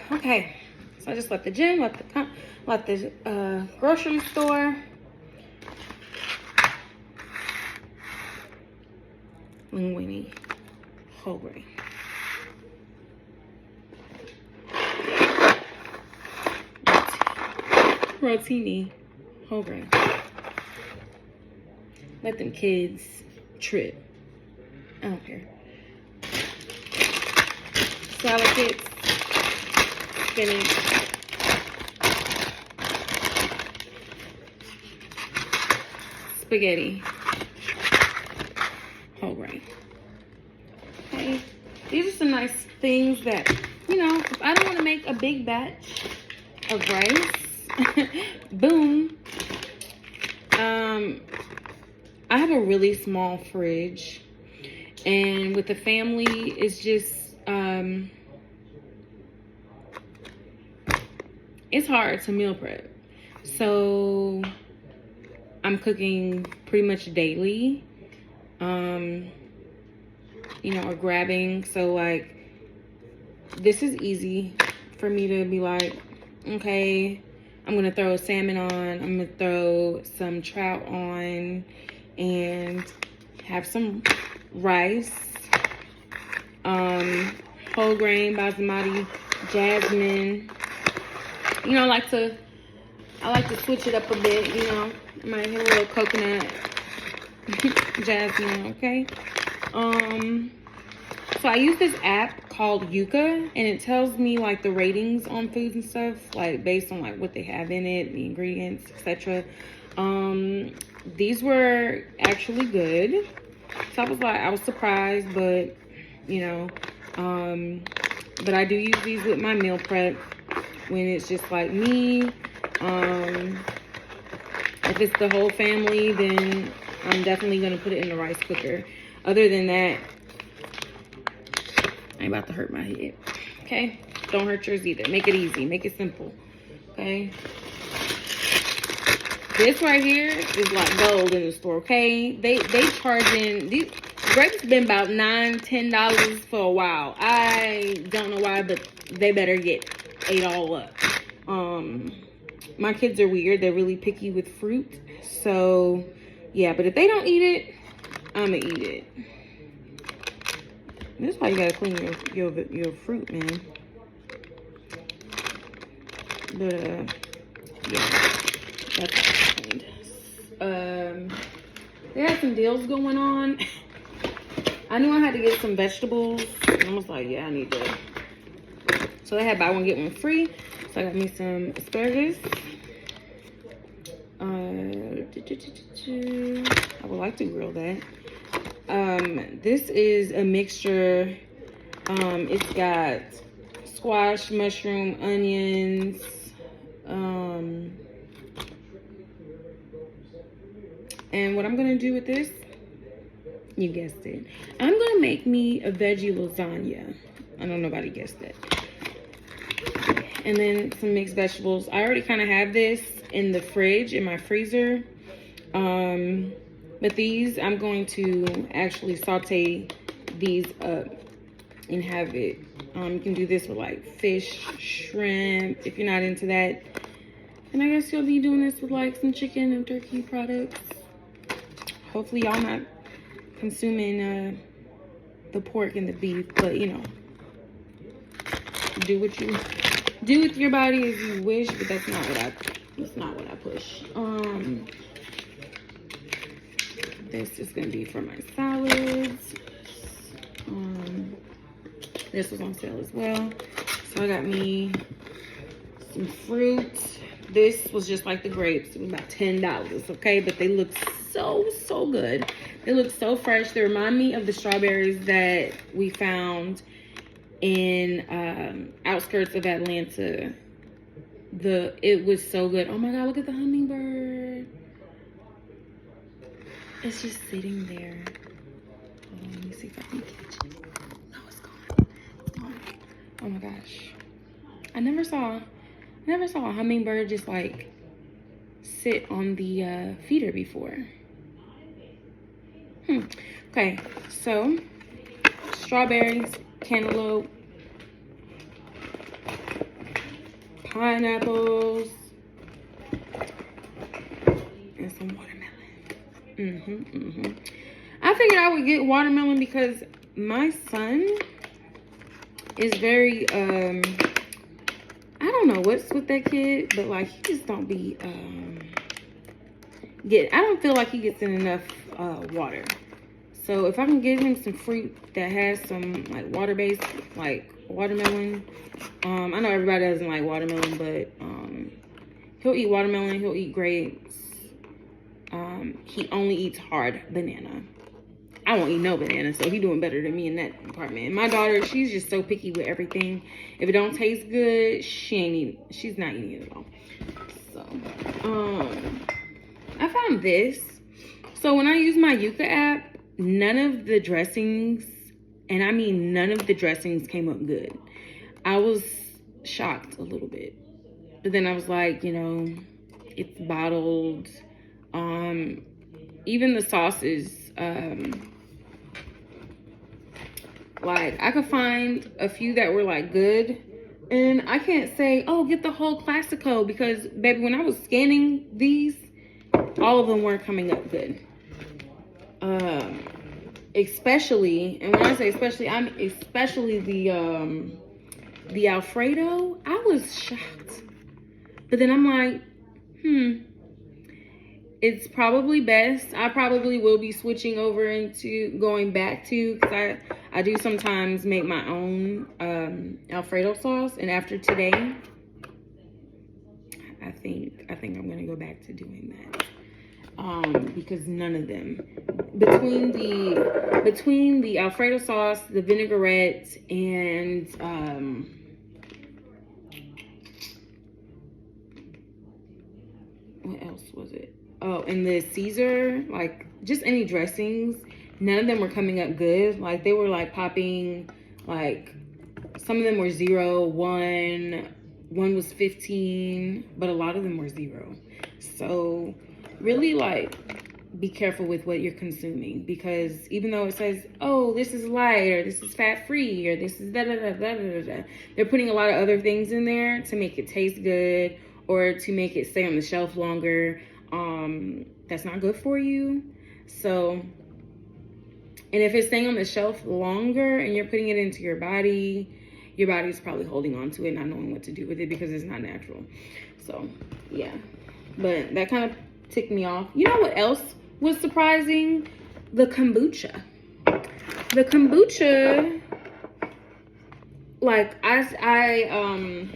Okay, so I just left the gym, left the grocery store. Linguine, whole grain. Rotini, whole grain. Let them kids trip. I don't care. Salad kits, spinach, spaghetti, whole grain. Okay, these are some nice things that, you know, if I don't want to make a big batch of rice, boom. I have a really small fridge, and with the family, it's just, it's hard to meal prep. So I'm cooking pretty much daily, you know, or grabbing. So like, this is easy for me to be like, okay, I'm gonna throw salmon on, I'm gonna throw some trout on, and have some rice, whole grain, basmati, jasmine. You know, I like to switch it up a bit, you know. I might hit a little coconut, jasmine, okay? So I use this app called Yuka, and it tells me like the ratings on foods and stuff, like based on like what they have in it, the ingredients, etc. These were actually good. So I was surprised, but you know, but I do use these with my meal prep when it's just like me. If it's the whole family, then I'm definitely gonna put it in the rice cooker. Other than that, I ain't about to hurt my head. Okay? Don't hurt yours either. Make it easy. Make it simple. Okay? This right here is like gold in the store, okay? They charging, these grapes been about $9-10 for a while. I don't know why, but they better get ate all up. My kids are weird. They're really picky with fruit. So yeah, but if they don't eat it, I'ma eat it. This is why you gotta clean your fruit, man. But yeah, that's cleaned. They had some deals going on. I knew I had to get some vegetables. I was like, yeah, I need to. So they had buy one get one free. So I got me some asparagus. I would like to grill that. This is a mixture. It's got squash, mushroom, onions, and what I'm gonna do with this, you guessed it, I'm gonna make me a veggie lasagna. I know nobody guessed that. And then some mixed vegetables. I already kind of have this in the fridge, in my freezer. But these, I'm going to actually saute these up and have it. You can do this with like fish, shrimp, if you're not into that. And I guess you'll be doing this with like some chicken and turkey products. Hopefully y'all not consuming the pork and the beef, but you know, do what you do with your body as you wish, but that's not what I push. This is gonna be for my salads. This was on sale as well. So I got me some fruit. This was just like the grapes. It was about $10, okay? But they look so good. They look so fresh. They remind me of the strawberries that we found in outskirts of Atlanta. It was so good. Oh my God, look at the hummingbird. It's just sitting there. Hold on, let me see if I can catch it. No, it's gone. It's gone. Oh my gosh. I never saw a hummingbird just like sit on the feeder before. Okay, so strawberries, cantaloupe, pineapples, and some watermelon. I figured I would get watermelon because my son is very, I don't know what's with that kid, but like he just don't be, I don't feel like he gets in enough water. So if I can give him some fruit that has some like water-based, like watermelon. I know everybody doesn't like watermelon, but he'll eat watermelon, he'll eat grapes. He only eats hard banana. I won't eat no banana, so he's doing better than me in that department. And my daughter, she's just so picky with everything. If it don't taste good, she's not eating it at all. So, I found this. So when I use my Yuka app, none of the dressings, and I mean none of the dressings came up good. I was shocked a little bit. But then I was like, you know, it's bottled. Even the sauces, like I could find a few that were like good. And I can't say, oh, get the whole Classico, because baby, when I was scanning these, all of them weren't coming up good. Especially, and when I say especially, I'm especially the Alfredo. I was shocked. But then I'm like, it's probably best. I probably will be switching over into going back to, because I do sometimes make my own Alfredo sauce. And after today, I think I'm gonna go back to doing that. Because none of them, between the Alfredo sauce, the vinaigrette, and what else was it? Oh, and the Caesar, like just any dressings, none of them were coming up good. Like they were like popping, like some of them were 0, 1 was 15, but a lot of them were 0. So really, like, be careful with what you're consuming, because even though it says, oh, this is light, or this is fat-free, or this is da-da-da-da-da-da, they're putting a lot of other things in there to make it taste good or to make it stay on the shelf longer. That's not good for you. So, and if it's staying on the shelf longer and you're putting it into your body's probably holding on to it, not knowing what to do with it because it's not natural. So, yeah. But that kind of ticked me off. You know what else was surprising? The kombucha. The kombucha, like I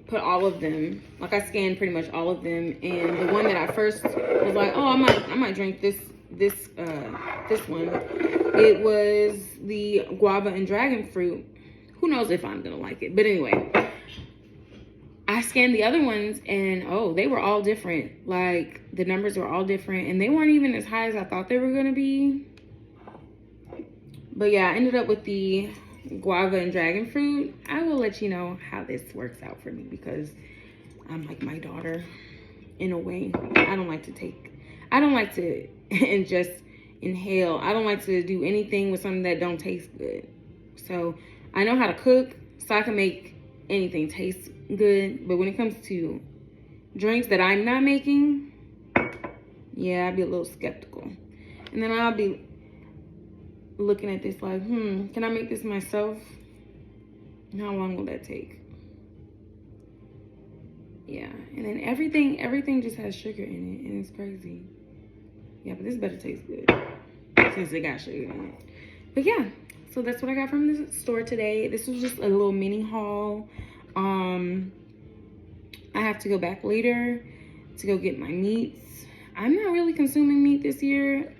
put all of them, like I scanned pretty much all of them, and the one that I first was like, oh, I might drink this one. It was the guava and dragon fruit. Who knows if I'm gonna like it? But anyway, I scanned the other ones, and oh, they were all different. Like the numbers were all different, and they weren't even as high as I thought they were gonna be. But yeah, I ended up with the guava and dragon fruit. I will let you know how this works out for me, because I'm like my daughter in a way. I don't like to and just inhale. I don't like to do anything with something that don't taste good. So I know how to cook, so I can make anything taste good. But when it comes to drinks that I'm not making, yeah, I'd be a little skeptical. And then I'll be looking at this like, can I make this myself? How long will that take? Yeah, and then everything just has sugar in it, and it's crazy. Yeah, but this better taste good since it got sugar in it. But yeah, so that's what I got from the store today. This was just a little mini haul. I have to go back later to go get my meats. I'm not really consuming meat this year.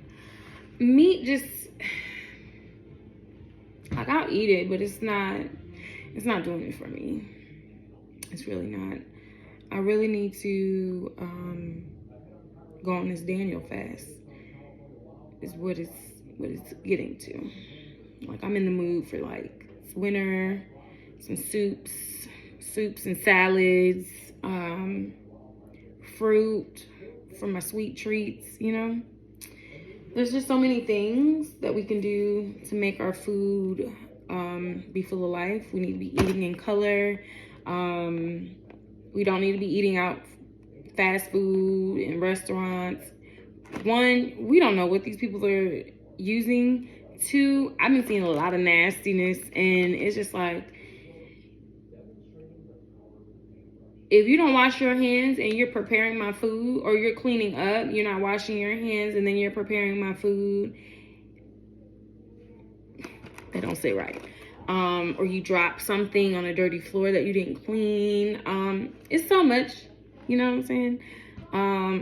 Meat just, like, I'll eat it, but it's not doing it for me. It's really not. I really need to go on this Daniel fast. Is what it's getting to. Like, I'm in the mood for, like, it's winter, some soups and salads, fruit for my sweet treats, you know. There's just so many things that we can do to make our food be full of life. We need to be eating in color. We don't need to be eating out fast food in restaurants. One, we don't know what these people are using. Two, I've been seeing a lot of nastiness, and it's just like, if you don't wash your hands and you're preparing my food, or you're cleaning up, you're not washing your hands and then you're preparing my food, that don't sit right. Or you drop something on a dirty floor that you didn't clean. It's so much, you know what I'm saying?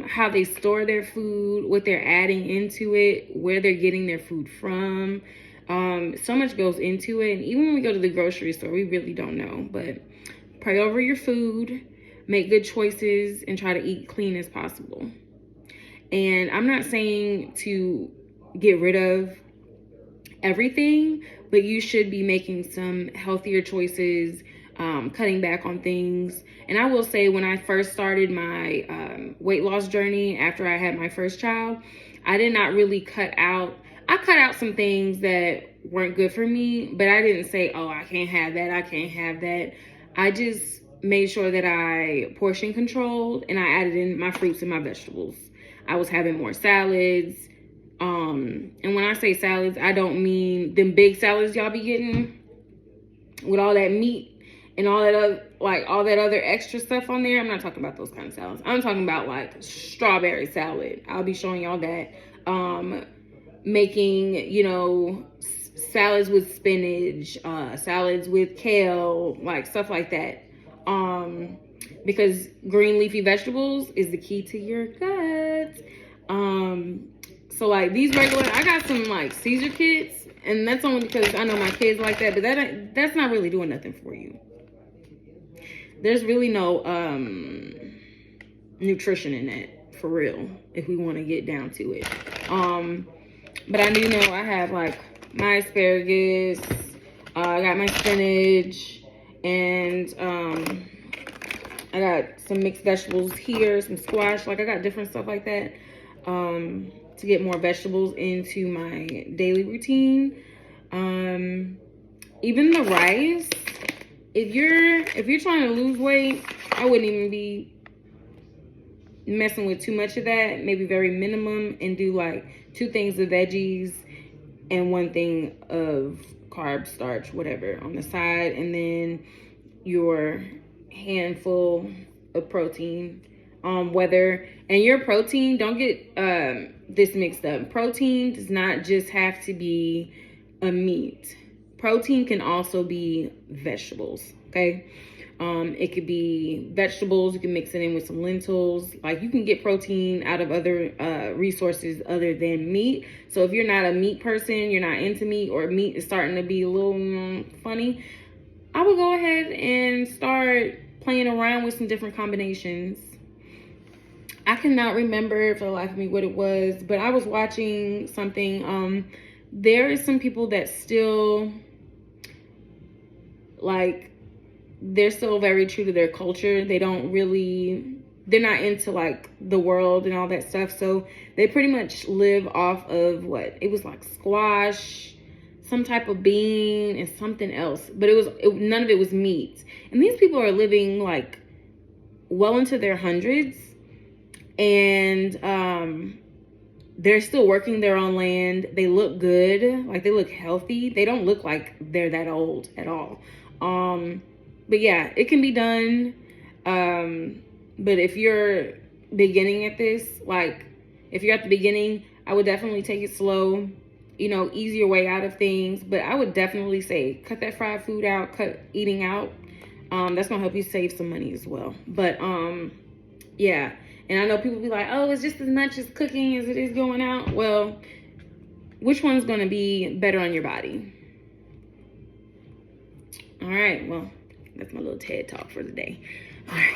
How they store their food, what they're adding into it, where they're getting their food from. So much goes into it. And even when we go to the grocery store, we really don't know. But pray over your food, make good choices, and try to eat clean as possible. And I'm not saying to get rid of everything, but you should be making some healthier choices, cutting back on things. And I will say, when I first started my weight loss journey after I had my first child, I did not really cut out some things that weren't good for me, but I didn't say, oh, I can't have that, I can't have that. I just made sure that I portion controlled, and I added in my fruits and my vegetables. I was having more salads. And when I say salads, I don't mean them big salads y'all be getting with all that meat and all that other extra stuff on there. I'm not talking about those kind of salads. I'm talking about like strawberry salad. I'll be showing y'all that. Making, salads with spinach, salads with kale, like stuff like that. Because green leafy vegetables is the key to your gut. So like these regular, I got some like Caesar kits, and that's only because I know my kids like that, but that's not really doing nothing for you. There's really no nutrition in that, for real, if we want to get down to it. But I do know I have like my asparagus, I got my spinach, and I got some mixed vegetables here, some squash, like I got different stuff like that. To get more vegetables into my daily routine. Even the rice, if you're trying to lose weight, I wouldn't even be messing with too much of that. Maybe very minimum, and do like 2 things of veggies and 1 thing of carb, starch, whatever on the side, and then your handful of protein. And your protein, don't get this mixed up. Protein does not just have to be a meat. Protein can also be vegetables, okay? It could be vegetables. You can mix it in with some lentils. Like, you can get protein out of other resources other than meat. So if you're not a meat person, you're not into meat, or meat is starting to be a little funny, I would go ahead and start playing around with some different combinations. I cannot remember for the life of me what it was, but I was watching something. There is some people that still, like, they're still very true to their culture. They're not into like the world and all that stuff. So they pretty much live off of it was like squash, some type of bean, and something else. But none of it was meat. And these people are living like well into their hundreds. And they're still working their own land. They look good, like they look healthy. They don't look like they're that old at all. But yeah, it can be done. But if you're beginning at this, like if you're at the beginning, I would definitely take it slow, ease your way out of things. But I would definitely say cut that fried food out, cut eating out. That's gonna help you save some money as well. But yeah. And I know people be like, oh, it's just as much as cooking as it is going out. Well, which one's going to be better on your body? All right. Well, that's my little TED talk for the day. All right.